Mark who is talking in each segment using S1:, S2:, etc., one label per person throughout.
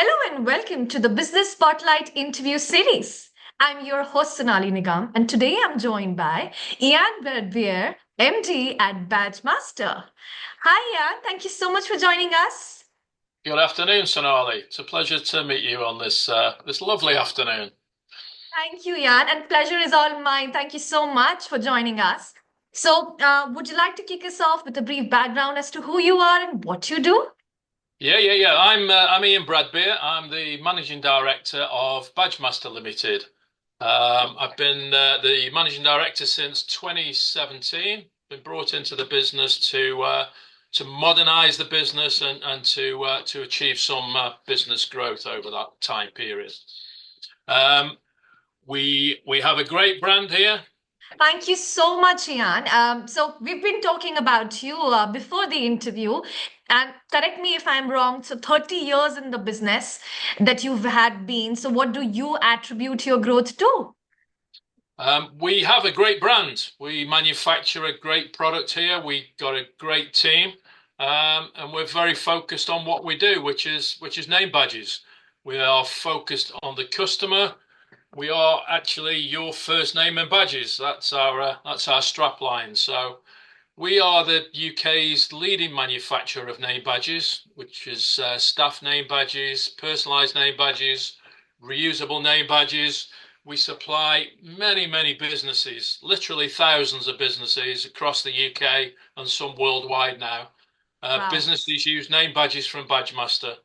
S1: Hello and welcome to the Business Spotlight interview series. I'm your host Sonali Nigam, and today I'm joined by Ian Bradbeer, MD at Badgemaster. Hi, Ian. Thank you so much for joining us.
S2: Good afternoon, Sonali. It's a pleasure to meet you on this lovely afternoon.
S1: Thank you, Ian, and pleasure is all mine. Thank you so much for joining us. Would you like to kick us off with a brief background as to who you are and what you do?
S2: Yeah. I'm Ian Bradbeer. I'm the managing director of Badgemaster Limited. I've been the managing director since 2017. Been brought into the business to modernise the business and to achieve some business growth over that time period. Um, we have a great brand here.
S1: Thank you so much, Ian. We've been talking about you before the interview, and correct me if I'm wrong. So 30 years in the business that you've had been. So what do you attribute your growth to?
S2: We have a great brand. We manufacture a great product here. We got a great team, and we're very focused on what we do, which is name badges. We are focused on the customer. We are actually your first name and badges. That's our strap line. So we are the UK's leading manufacturer of name badges, which is staff name badges, personalised name badges, reusable name badges. We supply many businesses, literally thousands of businesses across the UK and some worldwide now.
S1: Wow.
S2: Businesses use name badges from Badgemaster.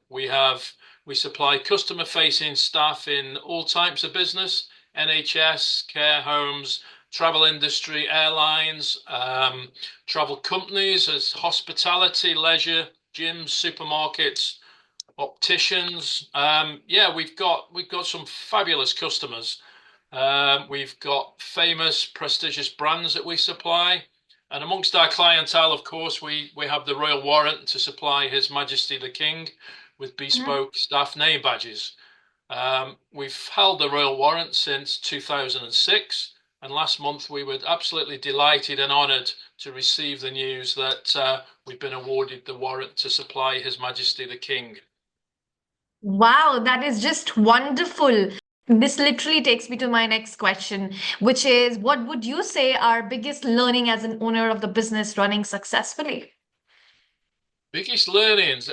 S2: We supply customer-facing staff in all types of business, NHS, care homes, travel industry, airlines, travel companies as hospitality, leisure, gyms, supermarkets, opticians. Yeah, we've got some fabulous customers. We've got famous, prestigious brands that we supply. And amongst our clientele, of course, we have the royal warrant to supply His Majesty the King with
S1: Mhm.
S2: bespoke staff name badges. We've held the royal warrant since 2006, and last month we were absolutely delighted and honoured to receive the news that we've been awarded the warrant to supply His Majesty the King.
S1: Wow, that is just wonderful. This literally takes me to my next question, which is what would you say are biggest learning as an owner of the business running successfully?
S2: Biggest learnings.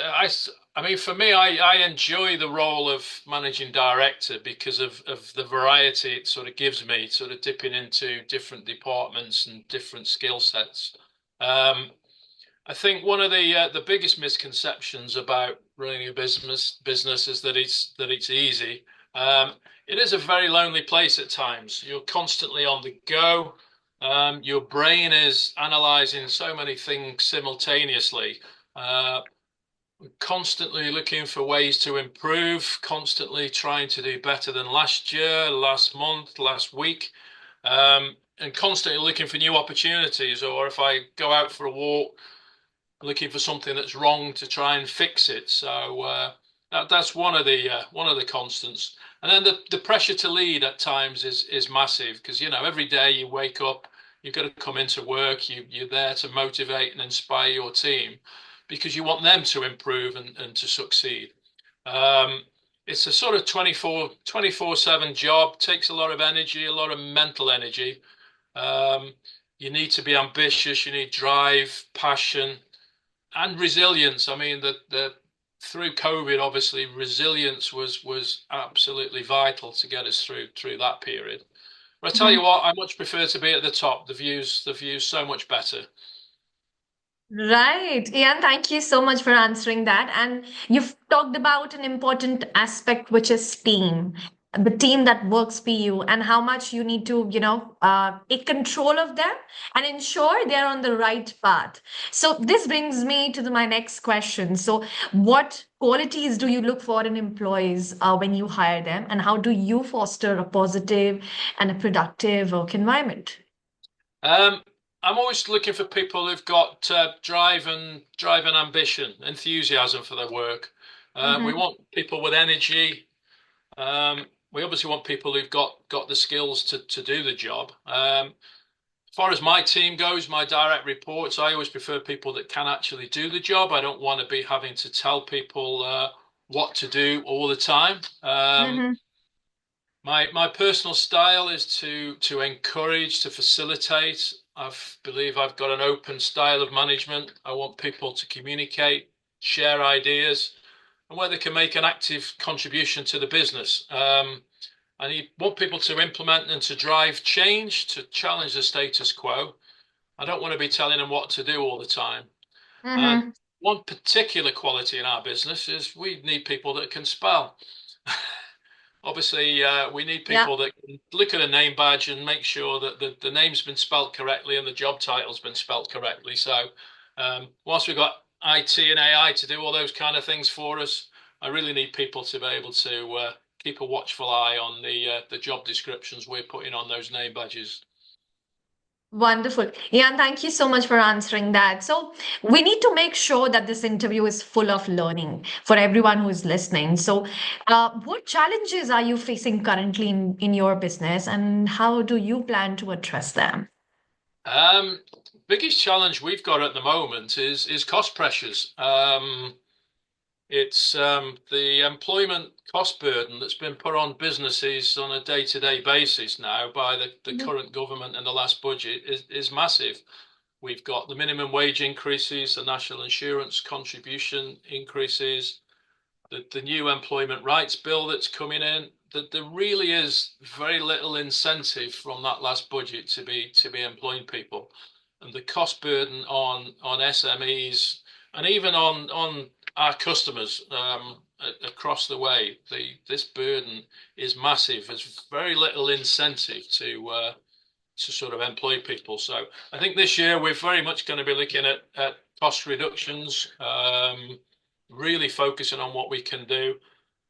S2: I mean, for me, I enjoy the role of managing director because of the variety it sort of gives me, sort of dipping into different departments and different skill sets. Um, I think one of the biggest misconceptions about running a business is that it's easy. It is a very lonely place at times. You're constantly on the go. Your brain is analyzing so many things simultaneously. Uh, Constantly looking for ways to improve, constantly trying to do better than last year, last month, last week, and constantly looking for new opportunities. Or if I go out for a walk, looking for something that's wrong to try and fix it. So that's one of the constants. And then the pressure to lead at times is massive because every day you wake up, you've got to come into work. You're there to motivate and inspire your team because you want them to improve and to succeed. Um, it's a sort of 24/7 job. Takes a lot of energy, a lot of mental energy. Um, you need to be ambitious. You need drive, passion, and resilience. I mean, the through COVID, obviously, resilience was absolutely vital to get us through that period. But I tell you what, I much prefer to be at the top. The view's so much better.
S1: Right. Ian, thank you so much for answering that. And you've talked about an important aspect, which is team, the team that works for you, and how much you need to, take control of them and ensure they're on the right path. So this brings me to my next question. So, what qualities do you look for in employees when you hire them, and how do you foster a positive and a productive work environment?
S2: Um, I'm always looking for people who've got drive and ambition, enthusiasm for their work. We
S1: Mm-hmm.
S2: want people with energy. We obviously want people who've got the skills to do the job. As far as my team goes, my direct reports, I always prefer people that can actually do the job. I don't want to be having to tell people what to do all the time.
S1: Mm-hmm.
S2: My personal style is to encourage, to facilitate. I believe I've got an open style of management. I want people to communicate, share ideas, and where they can make an active contribution to the business. And you want people to implement and to drive change, to challenge the status quo. I don't want to be telling them what to do all the time. And
S1: Mm-hmm.
S2: one particular quality in our business is we need people that can spell. Obviously, we need
S1: Yeah.
S2: people that can look at a name badge and make sure that the name's been spelt correctly and the job title's been spelt correctly. So, whilst we've got IT and AI to do all those kind of things for us, I really need people to be able to keep a watchful eye on the job descriptions we're putting on those name badges.
S1: Wonderful. Yeah, and thank you so much for answering that. So, we need to make sure that this interview is full of learning for everyone who is listening. So, what challenges are you facing currently in your business, and how do you plan to address them?
S2: Um, Biggest challenge we've got at the moment is cost pressures. It's the employment cost burden that's been put on businesses on a day-to-day basis now by the
S1: Mhm.
S2: current government and the last budget is massive. We've got the minimum wage increases, the national insurance contribution increases, the new employment rights bill that's coming in. That there really is very little incentive from that last budget to be employing people, and the cost burden on SMEs and even on our customers across the way. This burden is massive. There's very little incentive to sort of employ people. So I think this year we're very much going to be looking at cost reductions, really focusing on what we can do.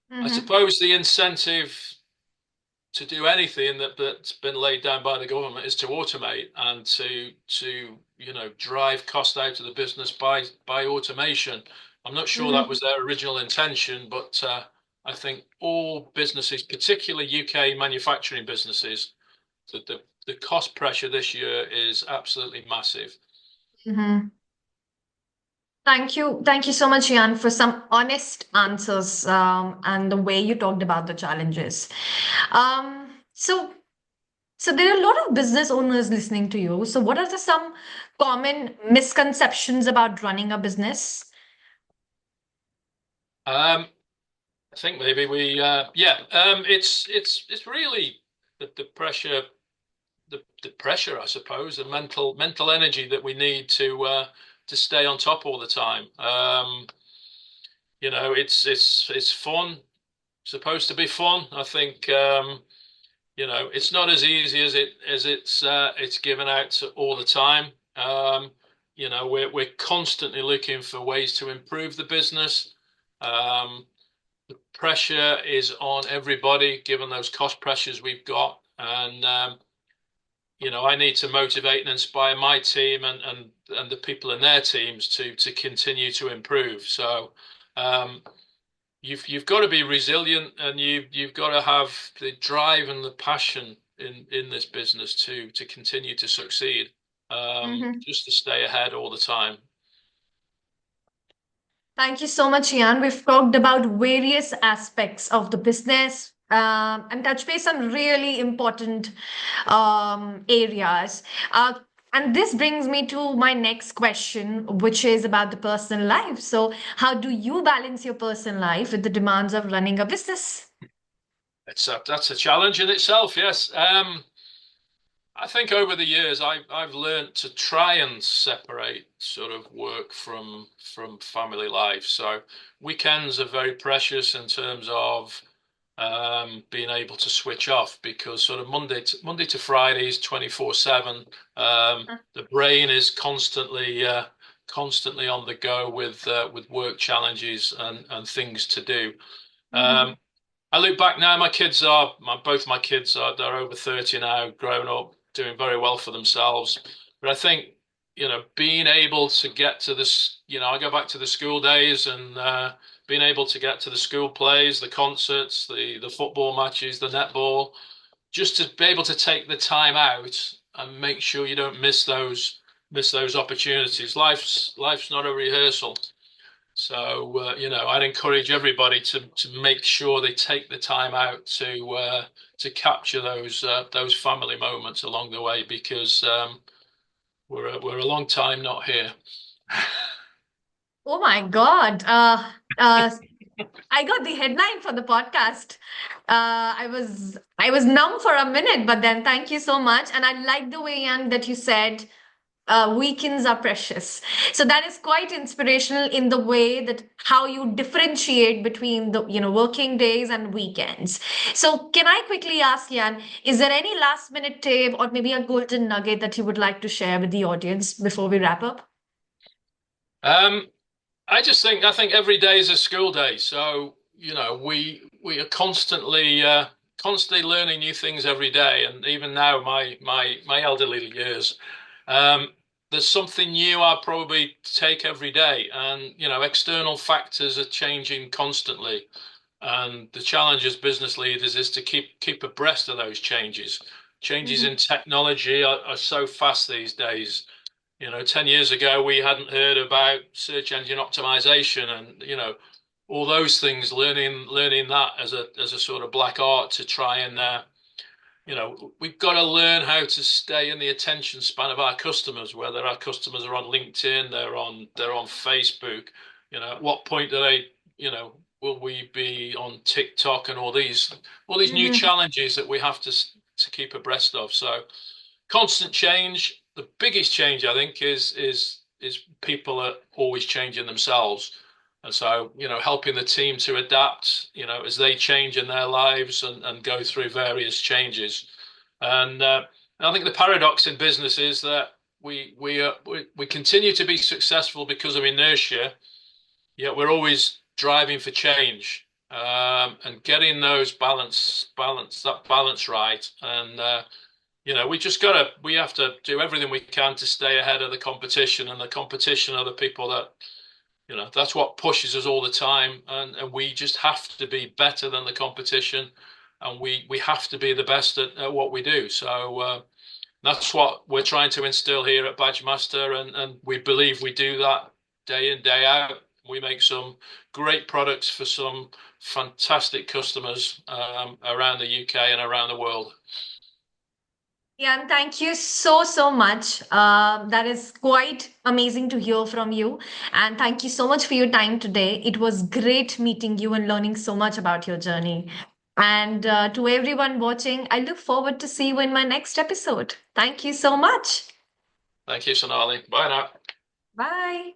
S2: I
S1: Mm-hmm.
S2: suppose the incentive to do anything that's been laid down by the government is to automate and to drive cost out of the business by automation. I'm not sure that
S1: Mm-hmm.
S2: was their original intention, but I think all businesses, particularly UK manufacturing businesses, the cost pressure this year is absolutely massive.
S1: Mm-hmm. Thank you so much, Ian, for some honest answers and the way you talked about the challenges. So, so there are a lot of business owners listening to you. So, what are some common misconceptions about running a business?
S2: Um, I think maybe it's really the pressure, the pressure, I suppose, the mental energy that we need to stay on top all the time. It's fun, supposed to be fun. I think it's not as easy as it's given out all the time. We're constantly looking for ways to improve the business. Um, Pressure is on everybody, given those cost pressures we've got, and I need to motivate and inspire my team and the people in their teams to continue to improve. So um, you've got to be resilient, and you've got to have the drive and the passion in this business to continue to succeed,
S1: Mm-hmm.
S2: just to stay ahead all the time.
S1: Thank you so much, Ian. We've talked about various aspects of the business and touched base on really important areas. And this brings me to my next question, which is about the personal life. So, how do you balance your personal life with the demands of running a business?
S2: That's a challenge in itself, yes. I think over the years I've learned to try and separate sort of work from family life. So weekends are very precious in terms of being able to switch off, because sort of Monday to Friday is 24/7. The brain is constantly on the go with work challenges and things to do.
S1: Mm-hmm.
S2: Um, I look back now, both my kids are they're over 30 now, grown up, doing very well for themselves. But I think, being able to get to this, I go back to the school days and being able to get to the school plays, the concerts, the football matches, the netball, just to be able to take the time out and make sure you don't miss those opportunities. Life's not a rehearsal. So, I'd encourage everybody to make sure they take the time out to capture those family moments along the way because we're a long time not here.
S1: Oh my God. I got the headline for the podcast. I was numb for a minute, but then thank you so much. And I like the way, Young, that you said weekends are precious. So that is quite inspirational in the way that how you differentiate between the working days and weekends. So can I quickly ask, Jan, is there any last minute tip or maybe a golden nugget that you would like to share with the audience before we wrap up?
S2: Um, I think every day is a school day. So, we are constantly learning new things every day. And even now, my elderly years, um, there's something new I probably take every day. And, external factors are changing constantly. And the challenge as business leaders is to keep abreast of those changes. Changes in technology are so fast these days. 10 years ago, we hadn't heard about search engine optimization and, all those things, learning that as a sort of black art to try and, we've got to learn how to stay in the attention span of our customers, whether our customers are on LinkedIn, they're on Facebook, at what point do they, will we be on TikTok and all these new
S1: Mhm.
S2: challenges that we have to keep abreast of. So constant change. The biggest change, I think, is people are always changing themselves, and so helping the team to adapt, as they change in their lives and go through various changes. And I think the paradox in business is that we continue to be successful because of inertia, yet we're always driving for change. And getting that balance right, and we have to do everything we can to stay ahead of the competition, and the competition are the people that, that's what pushes us all the time. And we just have to be better than the competition. And we have to be the best at what we do. So, that's what we're trying to instill here at Badgemaster. And we believe we do that day in, day out. We make some great products for some fantastic customers, around the UK and around the world.
S1: Yeah, and thank you so, so much. That is quite amazing to hear from you. And thank you so much for your time today. It was great meeting you and learning so much about your journey. And to everyone watching, I look forward to see you in my next episode. Thank you so much.
S2: Thank you, Sonali. Bye now.
S1: Bye.